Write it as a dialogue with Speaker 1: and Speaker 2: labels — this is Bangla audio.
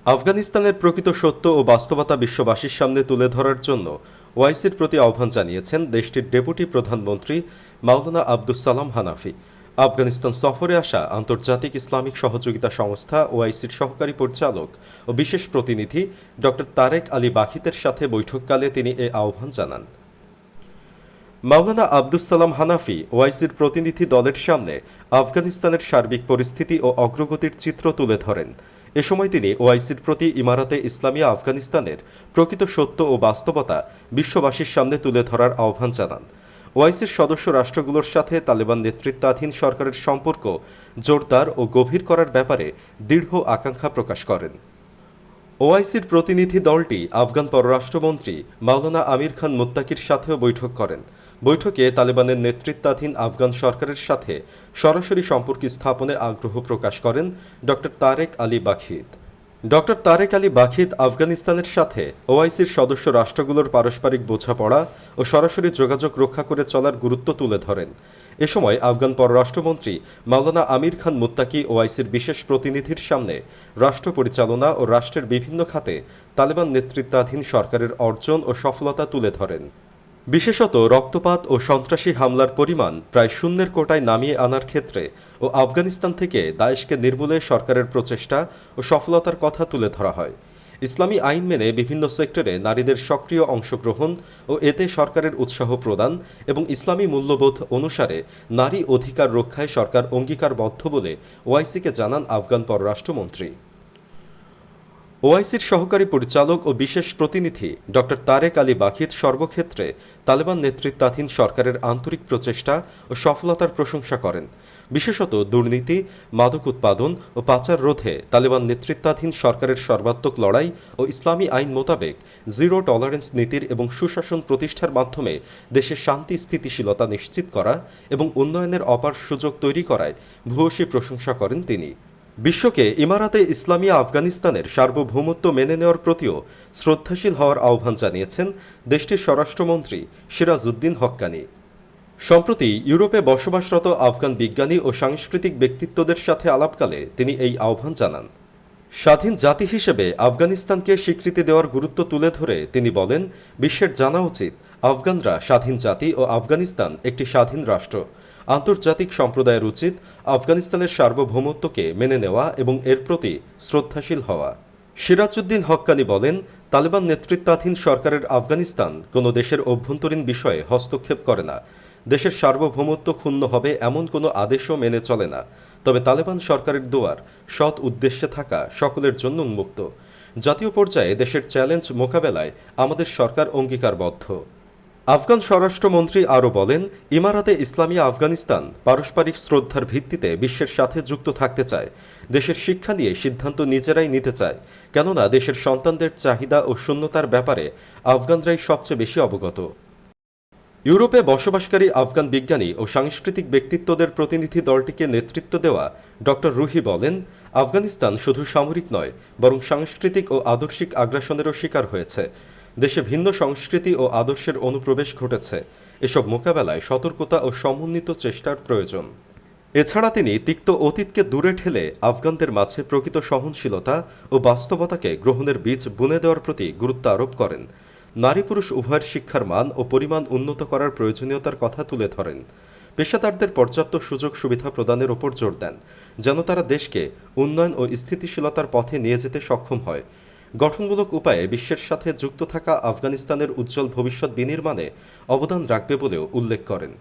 Speaker 1: আফগানিস্তানের প্রকৃত সত্য ও বাস্তবতা বিশ্ববাসীর সামনে তুলে ধরার জন্য ওআইসির প্রতি আহ্বান জানিয়েছেন দেশটির ডেপুটি প্রধানমন্ত্রী মাওলানা আব্দুস সালাম হানাফি। আফগানিস্তান সফরে আসা আন্তর্জাতিক ইসলামিক সহযোগিতা সংস্থা ওআইসির সহকারী পরিচালক ও বিশেষ প্রতিনিধি ড তারেক আলী বাখিতের সাথে বৈঠককালে তিনি এ আহ্বান জানান। মাওলানা আব্দুস সালাম হানাফি ওআইসির প্রতিনিধি দলের সামনে আফগানিস্তানের সার্বিক পরিস্থিতি ও অগ্রগতির চিত্র তুলে ধরেন। এ সময় তিনি ওআইসির প্রতি ইমারাতে ইসলামিয়া আফগানিস্তানের প্রকৃত সত্য ও বাস্তবতা বিশ্ববাসীর সামনে তুলে ধরার আহ্বান জানান। ওআইসির সদস্য রাষ্ট্রগুলোর সাথে তালেবান নেতৃত্বাধীন সরকারের সম্পর্ক জোরদার ও গভীর করার ব্যাপারে দৃঢ় আকাঙ্ক্ষা প্রকাশ করেন। ওআইসির প্রতিনিধি দলটি আফগান পররাষ্ট্রমন্ত্রী মাওলানা আমির খান মুত্তাকির সাথেও বৈঠক করেন। বৈঠকে তালেবানের নেতৃত্বাধীন আফগান সরকারের সাথে সরাসরি সম্পর্ক স্থাপনে আগ্রহ প্রকাশ করেন ড তারেক আলী বাখিত। ড তারেক আলী বাখিত আফগানিস্তানের সাথে ওআইসির সদস্য রাষ্ট্রগুলোর পারস্পরিক বোঝাপড়া ও সরাসরি যোগাযোগ রক্ষা করে চলার গুরুত্ব তুলে ধরেন। এ সময় আফগান পররাষ্ট্রমন্ত্রী মাওলানা আমির খান মুত্তাকি ওআইসির বিশেষ প্রতিনিধির সামনে রাষ্ট্র পরিচালনা ও রাষ্ট্রের বিভিন্ন খাতে তালেবান নেতৃত্বাধীন সরকারের অর্জন ও সফলতা তুলে ধরেন। বিশেষত রক্তপাত ও সন্ত্রাসী হামলার পরিমাণ প্রায় শূন্যের কোটায় নামিয়ে আনার ক্ষেত্রে ও আফগানিস্তান থেকে দায়েশকে নির্মূলে সরকারের প্রচেষ্টা ও সফলতার কথা তুলে ধরা হয়। ইসলামী আইন মেনে বিভিন্ন সেক্টরে নারীদের সক্রিয় অংশগ্রহণ ও এতে সরকারের উৎসাহ প্রদান এবং ইসলামী মূল্যবোধ অনুসারে নারী অধিকার রক্ষায় সরকার অঙ্গীকারবদ্ধ বলে ওআইসিকে জানান আফগান পররাষ্ট্রমন্ত্রী। ওআইসির সহকারী পরিচালক ও বিশেষ প্রতিনিধি ড তারেক আলী বাখিত সর্বক্ষেত্রে তালেবান নেতৃত্বাধীন সরকারের আন্তরিক প্রচেষ্টা ও সফলতার প্রশংসা করেন। বিশেষত দুর্নীতি, মাদক উৎপাদন ও পাচার রোধে তালেবান নেতৃত্বাধীন সরকারের সর্বাত্মক লড়াই ও ইসলামী আইন মোতাবেক জিরো টলারেন্স নীতির এবং সুশাসন প্রতিষ্ঠার মাধ্যমে দেশের শান্তি স্থিতিশীলতা নিশ্চিত করা এবং উন্নয়নের অপার সুযোগ তৈরি করায় ভূয়সী প্রশংসা করেন তিনি। বিশ্বকে ইমারাতে ইসলামিয়া আফগানিস্তানের সার্বভৌমত্ব মেনে নেওয়ার প্রতিও শ্রদ্ধাশীল হওয়ার আহ্বান জানিয়েছেন দেশটির স্বরাষ্ট্রমন্ত্রী সিরাজউদ্দিন হক্কানি। সম্প্রতি ইউরোপে বসবাসরত আফগান বিজ্ঞানী ও সাংস্কৃতিক ব্যক্তিত্বদের সাথে আলাপকালে তিনি এই আহ্বান জানান। স্বাধীন জাতি হিসেবে আফগানিস্তানকে স্বীকৃতি দেওয়ার গুরুত্ব তুলে ধরে তিনি বলেন, বিশ্বের জানা উচিত আফগানরা স্বাধীন জাতি ও আফগানিস্তান একটি স্বাধীন রাষ্ট্র। আন্তর্জাতিক সম্প্রদায়ের উচিত আফগানিস্তানের সার্বভৌমত্বকে মেনে নেওয়া এবং এর প্রতি শ্রদ্ধাশীল হওয়া। সিরাজউদ্দিন হক্কানি বলেন, তালেবান নেতৃত্বাধীন সরকারের আফগানিস্তান কোনো দেশের অভ্যন্তরীণ বিষয়ে হস্তক্ষেপ করে না। দেশের সার্বভৌমত্ব ক্ষুণ্ণ হবে এমন কোনো আদেশও মেনে চলে না। তবে তালেবান সরকারের দুয়ার সৎ উদ্দেশ্যে থাকা সকলের জন্য উন্মুক্ত। জাতীয় পর্যায়ে দেশের চ্যালেঞ্জ মোকাবেলায় আমাদের সরকার অঙ্গীকারবদ্ধ। আফগান স্বরাষ্ট্রমন্ত্রী আরও বলেন, ইমারাতে ইসলামিয়া আফগানিস্তান পারস্পরিক শ্রদ্ধার ভিত্তিতে বিশ্বের সাথে যুক্ত থাকতে চায়। দেশের শিক্ষা নিয়ে সিদ্ধান্ত নিজেরাই নিতে চায়, কেননা দেশের সন্তানদের চাহিদা ও শূন্যতার ব্যাপারে আফগানরাই সবচেয়ে বেশি অবগত। ইউরোপে বসবাসকারী আফগান বিজ্ঞানী ও সাংস্কৃতিক ব্যক্তিত্বদের প্রতিনিধি দলটিকে নেতৃত্ব দেওয়া ড রুহি বলেন, আফগানিস্তান শুধু সামরিক নয়, বরং সাংস্কৃতিক ও আদর্শিক আগ্রাসনেরও শিকার হয়েছে। দেশে ভিন্ন সংস্কৃতি ও আদর্শের অনুপ্রবেশ ঘটেছে। এসব মোকাবেলায় সতর্কতা ও সমন্বিত চেষ্টার প্রয়োজন। এছাড়া তিনি তিক্ত অতীতকে দূরে ঠেলে আফগানদের মাঝে প্রকৃত সহনশীলতা ও বাস্তবতাকে গ্রহণের বীজ বুনে দেওয়ার প্রতি গুরুত্ব আরোপ করেন। নারী পুরুষ উভয়ের শিক্ষার মান ও পরিমাণ উন্নত করার প্রয়োজনীয়তার কথা তুলে ধরেন। পেশাদারদের পর্যাপ্ত সুযোগ সুবিধা প্রদানের ওপর জোর দেন, যেন তারা দেশকে উন্নয়ন ও স্থিতিশীলতার পথে নিয়ে যেতে সক্ষম হয়। গঠনমূলক উপায়ে বিশ্বের সাথে যুক্ত থাকা আফগানিস্তানের উজ্জ্বল ভবিষ্যৎ বিনির্মাণে অবদান রাখবে বলেও উল্লেখ করেন।